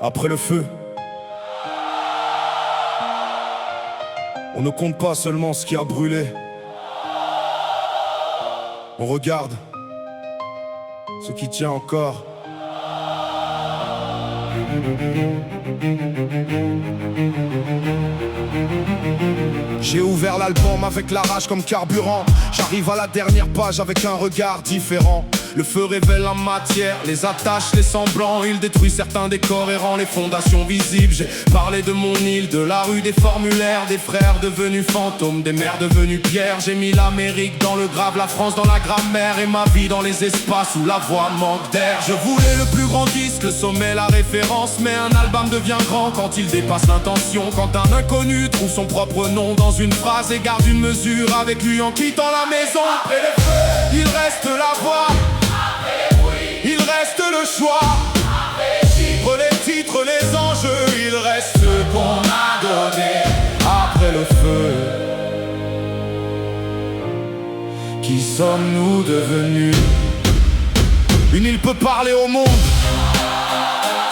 Après le feu, on ne compte pas seulement ce qui a brûlé. On regarde ce qui tient encore. J'ai ouvert l'album avec la rage comme carburant. J'arrive à la dernière page avec un regard différent. Le feu révèle la matière, les attaches, les semblants. Il détruit certains décors et rend les fondations visibles. J'ai parlé de mon île, de la rue, des formulaires, des frères devenus fantômes, des mères devenues pierres. J'ai mis l'Amérique dans le grave, la France dans la grammaire, et ma vie dans les espaces où la voix manque d'air. Je voulais le plus grand disque, le sommet, la référence, mais un album devient grand quand il dépasse l'intention. Quand un inconnu trouve son propre nom dans une phrase et garde une mesure avec lui en quittant la maison. Après le feu, il reste la voix. Il reste le choix, les titres, les enjeux. Il reste ce qu'on a donné. Après le feu, qui sommes-nous devenus? Une île peut parler au monde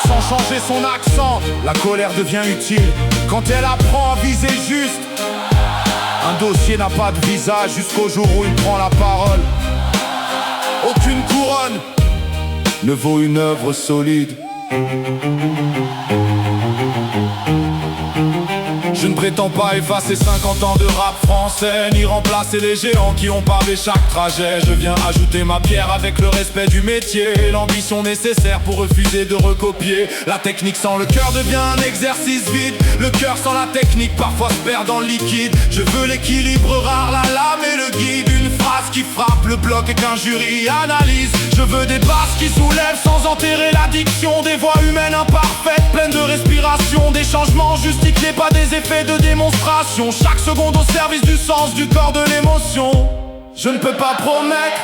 sans changer son accent. La colère devient utile quand elle apprend à viser juste. Un dossier n'a pas de visage jusqu'au jour où il prend la parole. Aucune couronne ne vaut une œuvre solide. Je ne prétends pas effacer 50 ans de rap français, ni remplacer les géants qui ont pavé chaque trajet. Je viens ajouter ma pierre avec le respect du métier et l'ambition nécessaire pour refuser de recopier. La technique sans le cœur devient un exercice vide. Le cœur sans la technique parfois se perd dans le liquide. Je veux l'équilibre rare, la lame et le guide. Une phrase qui frappe le bloc et qu'un jury analyse. Je veux des basses qui soulèvent sans enterrer l'addiction. Des voix humaines imparfaites, pleines de respiration. Des changements justifiés, pas des effets de démonstration. Chaque seconde au service du sens, du corps, de l'émotion. Je ne peux pas promettre,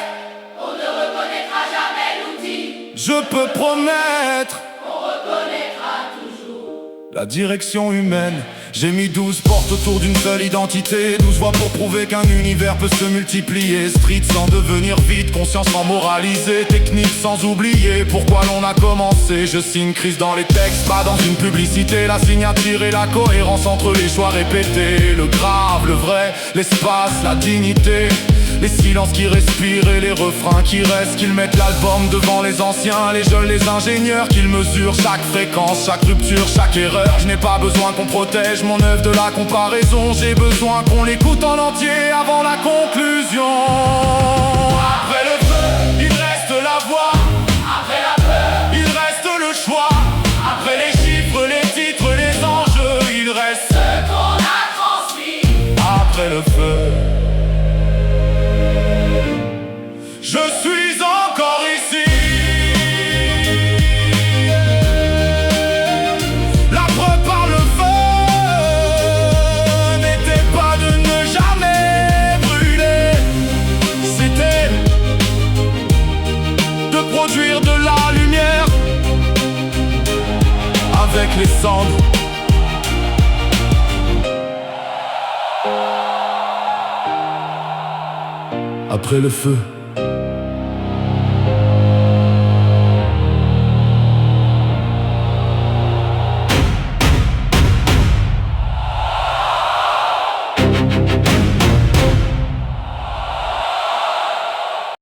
on ne reconnaîtra jamais l'outil. je peux promettre On reconnaîtra toujours la direction humaine. J'ai mis 12 portes autour d'une seule identité, 12 voix pour prouver qu'un univers peut se multiplier. Street sans devenir vide, conscience sans moraliser, technique sans oublier pourquoi l'on a commencé. Je signe crise dans les textes, pas dans une publicité. La signature et la cohérence entre les choix répétés. Le grave, le vrai, l'espace, la dignité. Les silences qui respirent et les refrains qui restent. Qu'ils mettent l'album devant les anciens, les jeunes, les ingénieurs. Qu'ils mesurent chaque fréquence, chaque rupture, chaque erreur. Je n'ai pas besoin qu'on protège mon œuvre de la comparaison. J'ai besoin qu'on l'écoute en entier avant la conclusion. Après le feu, il reste la voix. après la peur, Il reste le choix. Après les chiffres, les titres, les enjeux. Il reste ce qu'on a transmis. après le feu. Je suis encore ici. La preuve par le feu n'était pas de ne jamais brûler. C'était de produire de la lumière avec les cendres. Après le feu,